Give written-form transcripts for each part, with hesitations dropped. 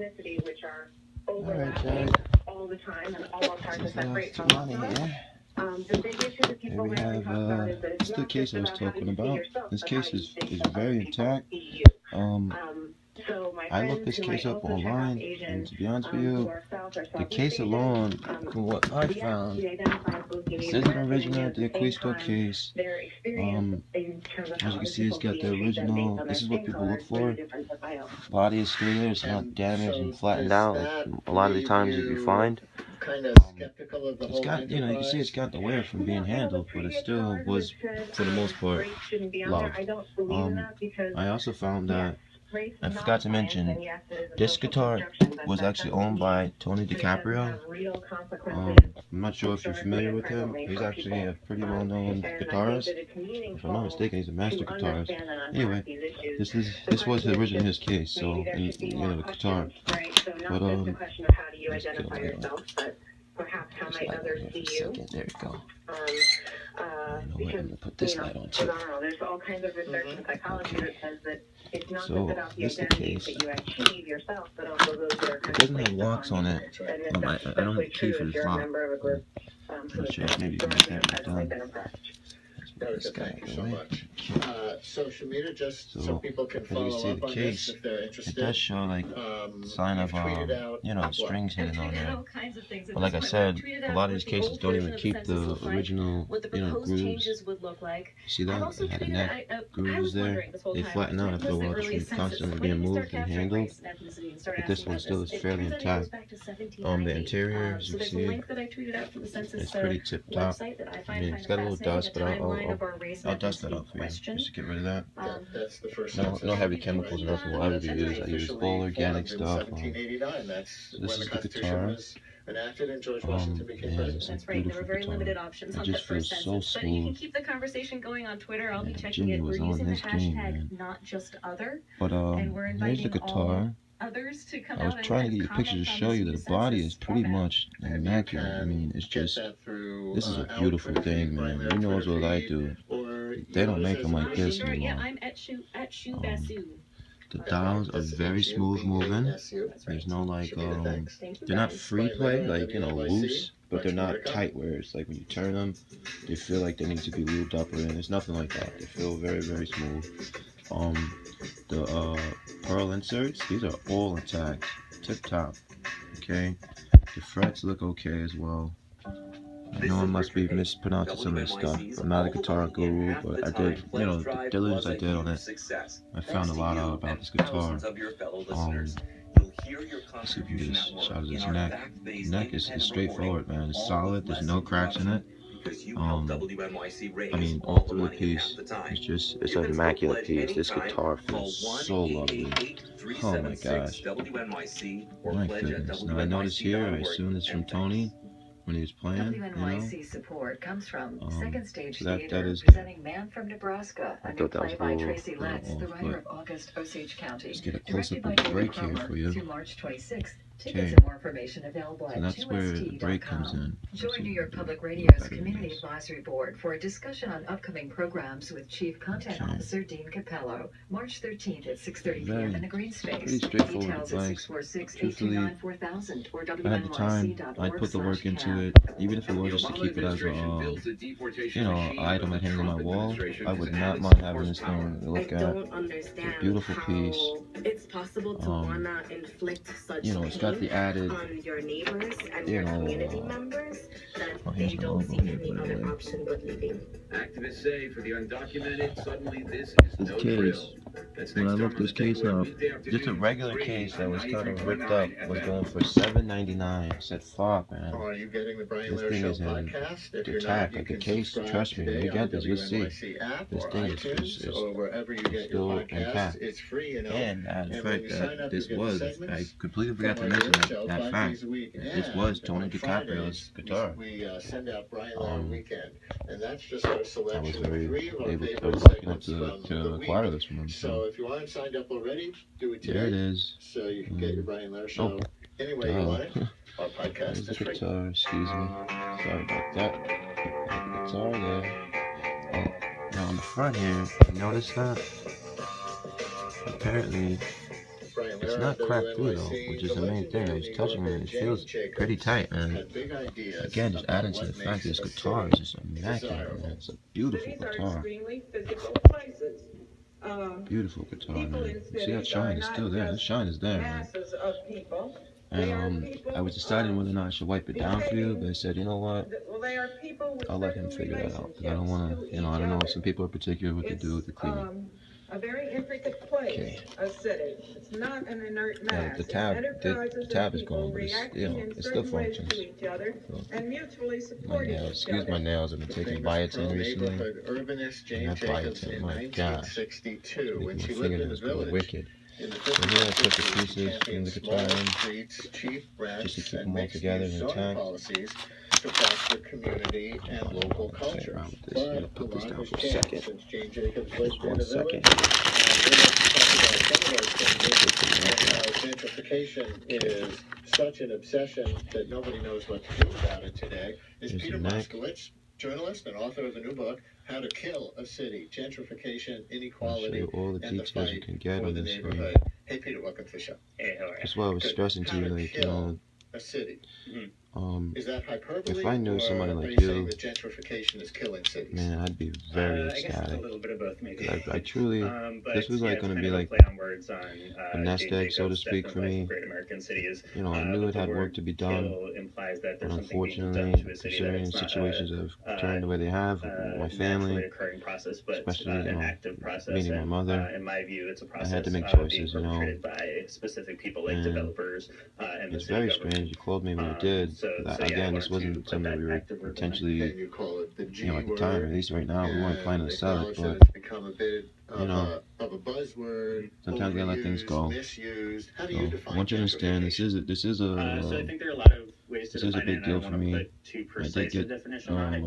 ethnicity, which are Alright, overlapping all the time, and all hard to separate from money here. the big issue that people rarely talk about is that This it's is the not case just I was about how talking you see about. yourself, This but how case you is think other very people intact. see you. So my I looked friends this who case might up also check out online, and Asians to be honest with who you, are South or the Southeast case Asian, alone, from what I yeah, found, we identify as both this unique is an American, and original yet at the same Diaquisto time, case. their experience in terms of As how you can other see, it's people got see the and treat them based original, on this their is what skin people color look is really for. different than my own. Body is still there, it's not damaged and flattened out like a lot of the times that you find. Kind of skeptical of the It's whole got, you know, you can see it's got the wear from being handled, but it still was, for the most part, loved. I also found that, I forgot to mention, this guitar was actually owned by Tony DiCaprio. I'm not sure if you're familiar with him. He's actually a pretty well-known guitarist. If I'm not mistaken, he's a master guitarist. Anyway, this was originally his case, so, and, you know, the guitar. But let's get a light on. Perhaps how This might light others on here for see a you. second. There we go. You know what? I'm gonna put this light on too. There's all kinds of research in psychology that says that it's not So, just about the this is the identities case. that you achieve yourself, but also those that are It doesn't have locks on it. and I that's don't have a especially key true for if this you're a lock. member of a group I'm who not is sure if maybe you can make that right presently done. been oppressed. This guy, Thank you so right? much. So Shamita, just so people can as you follow see, up the on case, this if they're interested. it does show like sign of you know, strings hidden on there. But like I said, a lot of these cases don't even keep the original, you know, grooves. See that? It had a neck grooves there. They flatten out after a while just from constantly being moved and handled. But this one still is fairly intact. The interior, as you see, it's pretty tip top. I mean, it's got a little dust, but I'll dust that out for you, just to get rid of that. That's the first No heavy chemicals or nothing will ever be used. I use all organic stuff. That's This when is the the Constitution guitar. was enacted and George Washington became Man, president. it's a beautiful guitar. It just feels so smooth. You can keep the conversation going on Twitter. I'll be checking Jimmy it. was We're on using the his game, hashtag man. #NotJustOther. But And we're here's the inviting guitar. others to come I was out trying to and get you pictures to comment on show this you new that the body is census pretty format. much immaculate. I mean, it's just, this is a beautiful thing, man. You know what I do. They don't make them like this Yeah, anymore. I'm at Shoe Basu. The dials are very smooth moving. There's no like, they're not free play, like, you know, loose, but they're not tight where it's like when you turn them, they feel like they need to be lubed up or in. It's nothing like that. They feel very, very smooth. The pearl inserts, these are all intact, tip top. Okay, the frets look okay as well. I know I must be mispronouncing some of this stuff. I'm not a guitar guru, but I did, you know, the diligence I did on it. I found a lot out about this guitar. Let's see if you can get a shot of this neck. The neck is straightforward, man. It's solid. There's no cracks in it. I mean, all through the piece, it's an immaculate piece. This guitar feels so lovely. Oh my gosh. My goodness. Now I notice here, I assume it's from Tony when he was playing, WNYC support comes from Second Stage so that Theater, is presenting Man from Nebraska, I a new thought that was play a by little Tracy Letts, the off, writer but of August Osage County, let's get a directed close-up by of the break here Cromer, for you. through March 26th. Okay. Tickets and more information available So at that's where the break comes 2st.com. in. Join New York Public Better Radio's than Community this. Advisory Board for a discussion on upcoming programs with Chief Content Okay. Officer Dean Capello, March 13th at 6:30 Very- p.m. in the Green Space. pretty straightforward Details at advice. 646-829-4000 or If I had the time, I'd put the work into WNYC.org/CAB. it, even if it was just to keep it as a, you know, item that hangs on my wall. I would not mind having this thing to look at. It's a beautiful piece. It's possible to wanna inflict such You know, it's got the added, on your neighbors and you your know, community members that here's they the don't logo see here, any by the other way. option but leaving. Activists say for the undocumented, suddenly this is This no case, thrill. That's when I next looked time this on the case Takeaway up, Wednesday just a afternoon. regular case that was kind of ripped up was going for $7.99. I said, fuck, man. Are you getting the Brian This Lair thing Show is in podcast? If you're intact, not, you like the can case, subscribe trust me, when today you get on this, you'll see. WNYC app This or thing iTunes is or wherever you get your still podcasts. intact. It's free, you know. And the And when fact you sign that up, this you get the was, I segments completely forgot to from our mention Lair that, Show that 5 fact. days a week. This And was Tony on DiCaprio's Fridays, guitar. we send out Brian Lair Weekend, and that's just our I was selection of very 3 of our able, I favorite was lucky enough segments from to the acquire week. this from him. So So if you aren't signed up already, do it today. there it is. So you can get your Brian Lair Show anyway you want it. Our podcast There's is the free. guitar, excuse me. Sorry about that. The guitar there. Now on the front here, you notice that? Apparently, Brian It's not cracked through though, which is the main thing that was touching me. It feels pretty tight, man. Again, just adding to the fact that this guitar is just immaculate, man. It's a beautiful guitar. Beautiful guitar, man. See that shine is still there. The shine is there, man. And I was deciding whether or not I should wipe it down for you, but I said, you know what? I'll let him figure that out. Because I don't want to, I don't know. Some people are particular what they do with the cleaning. A very intricate place, a city. It's not an inert mass. The tab is gone, but it still functions. And mutually My supporting nails, excuse my nails. I've been taking biotin recently. And that biotin, my gosh, makes my fingernails go wicked. So here I put the pieces in the guitar in, just to keep them all together and intact. To foster community and local culture. I'm gonna put this down for a second. Just 1 second. Gentrification is such an obsession that nobody knows what to do about it today. Is Peter Moskowitz, journalist and author of the new book, How to Kill a City, Gentrification, Inequality, all the and the details you Fight can get for on the this Neighborhood. Hey Peter, welcome to the show. Hey, how are you? That's why I was stressing to you, like, A city. Is that hyperbole? if I knew somebody like you, you, that gentrification is killing cities? man, I'd be very ecstatic. A little bit of both, maybe. I truly, this was like going to be like a nest egg, so to speak, for me. I knew it had work to be done, but unfortunately, considering the situations have turned the way they have, with my family, especially, meeting my mother, I had to make choices, and it's very strange. You called me when you did. Again, this wasn't something we were intentionally, at the time, at least right now, we weren't planning to sell it, but, of a buzzword, sometimes you gotta let things go. So, I want you to understand, this is a big deal for me. I did get a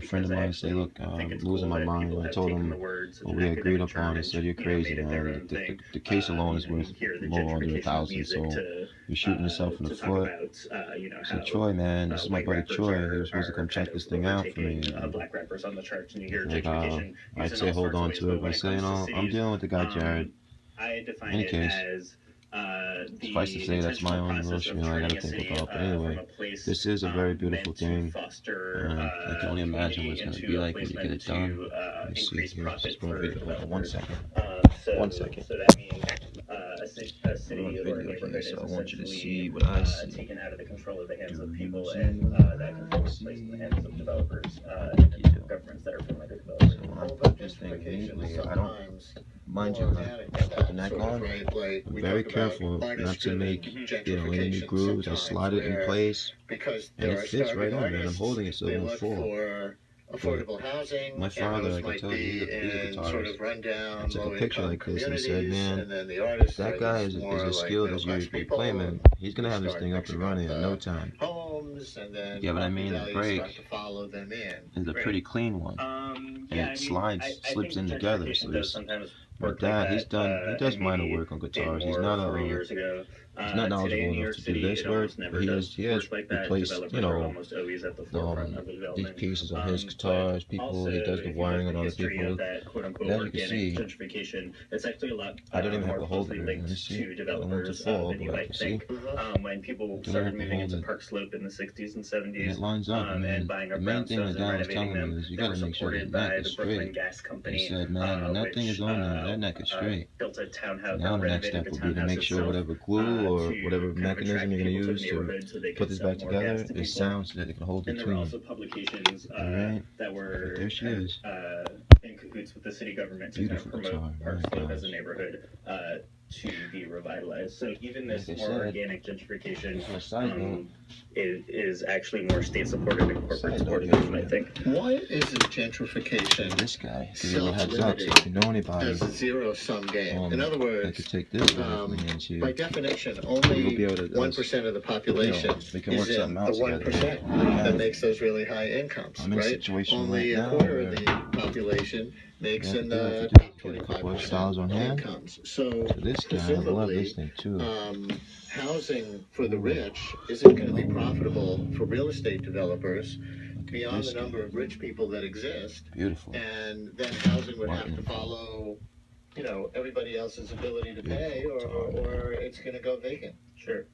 friend of mine say, look, I'm losing my mind. And I told him what we agreed upon. He said, you're crazy, man. The case alone is worth more under 1,000, so you're shooting yourself in the foot. So Troy, man, this is my buddy Troy. He was supposed to come check this thing out for me. Like, I'd say hold on to it, but I say, I'm dealing with the guy Jared. In any case, suffice to say, that's my own little spiel I gotta think about. But anyway, this is a very beautiful thing. I can only imagine what it's gonna be like when you get it done. Let me see here. Just one video. Hold on 1 second. 1 second. So that means a city or a neighborhood is so I want you to essentially see what I see. taken out of the control of the hands of people, and that control is placed in the hands of developers and governments that are friendly to developers. So when I put this thing neatly, I don't, mind you, when I put the neck on, I'm very careful not to make, any grooves. I slide it in place, and it fits right on, man. I'm holding it so it won't fall. Affordable housing. My father, like I told you, he's a guitarist. I took a picture like this and he said, man, if that guy is as skilled as you're claiming, he's going to have this thing up and running in no time. Yeah, but I mean, the break is a pretty clean one. And it slips in together. So my dad, he does minor work on guitars. He's not knowledgeable enough to do this work, but he has replaced, these pieces on his guitars, he does the wiring on other people. And as you can see, I don't even have to hold it here. Let me see. I don't want it to fall, but I can see. When people started moving into Park Slope in the 60s and 70s, and it lines up. I mean, the main thing that dad was telling me is you got to make sure that neck is straight. He said, man, when that thing is on there, that neck is straight. Now the next step will be to make sure whatever glue or whatever mechanism you're going to use to put this back together is sound so that it can hold and there were between. also publications that were There she is. In cahoots with the city government to Beautiful promote guitar. Park Oh, Slope as a gosh. neighborhood to be revitalized. So even this Like I more said, organic gentrification on a side note, is actually more state supported and corporate Side supported note, than you might think. Why isn't gentrification this guy, give you a little heads up, so if you know anybody, as a zero-sum game? In other that words, could take this guy from the hands here, by definition, we'll be only able to 1% of the population we can work is in something the out together. 1% that makes those really high incomes, I'm in a right? situation Only right a now quarter where of the population makes you in have to the do top it. Get a couple extra dollars 25% on hand. incomes. So So this guy, I love this thing too. housing for the rich isn't going to be profitable for real estate developers beyond this the number of rich people that exist. Beautiful. And then housing would have to follow you know, everybody else's ability to pay, or it's going to go vacant. Sure.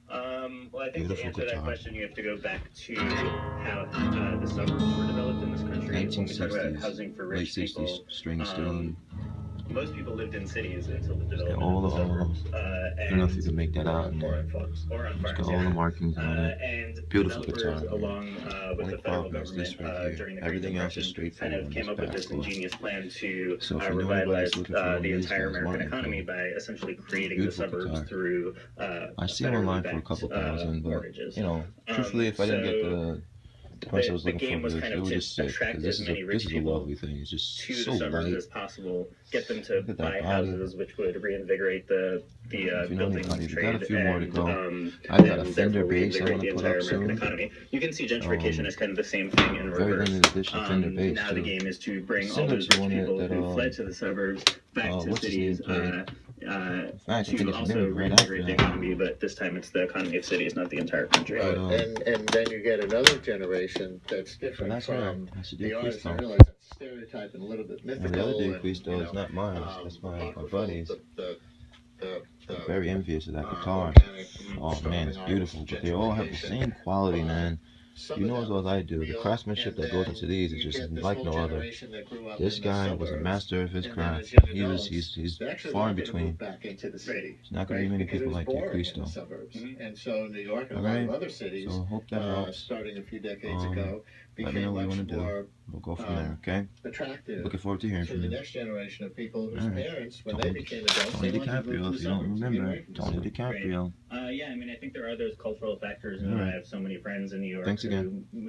Well, I think to Beautiful answer that guitar. question, you have to go back to how the suburbs were developed in this country. When we talk about 1960s, housing for late rich 60s, people, string still. most people lived in cities until the Got development all of the the, suburbs. I don't know if you can make that out in Or there. on farms. Or on It's farms, got all the markings on it. and Beautiful developers, guitar, man. along with Only the federal problem is this government right here. during the Everything Great else is Depression kind straightforward of on came this up with this backboard. ingenious plan to So if you know revitalize anybody's looking for one of the these entire guys, American Martin economy Cole. by essentially creating the Beautiful suburbs guitar. through I see it online for a couple thousand, but you know, truthfully, if I didn't get the price I was looking game for, was it kind of would to just sit attract because this as is many rich a people lovely thing. It's just to so the suburbs light. as possible, get them to Look at that buy body. houses, which would reinvigorate the If you know building anybody, we trade, got a few more to and, go. and I've got a therefore Fender bass I reinvigorate want the to put entire up American soon. economy. You can see gentrification as kind of the same thing in Very reverse. limited edition Fender bass Now the too. game is to bring all Similar those to rich one people that, who fled to the suburbs back to what's his name cities played? In fact, I think to it's also new right after reinvigorate the that. economy, but this time it's the economy of cities, not the entire country. But, And then you get another generation that's so different that's her. from That's a the artist. I Cristo. realize that's stereotype and a little bit mythical. And the other and, Cristo you is know, not mine. That's my apocryphal, buddy's. The I'm very envious of that guitar. organic, Oh man, it's beautiful. But they all have the same quality, man. Some You of know as them well as I do. The real, craftsmanship and that goes then into these is you just get this like whole no other. generation that grew up This in the guy was a suburbs, master of his and then craft. as young He's adults, they're actually far in not gonna between. move back into the city. There's not gonna be many Because it people was like boring that in Cristo. the suburbs. And so New York and a lot Alright, of other cities, so hope that helps. starting a few decades ago, Let me know became what you much want to do. more We'll go from there, okay? attractive Looking forward to hearing to from the you. next generation of people whose Alright. parents, when Tony- they became adults, Tony they wanted to move DiCaprio, to the if you don't suburbs, get remember. away from the Tony city. DiCaprio. Yeah, I mean, I think there are those cultural factors, and Alright. I have so many friends in New York. Thanks again. who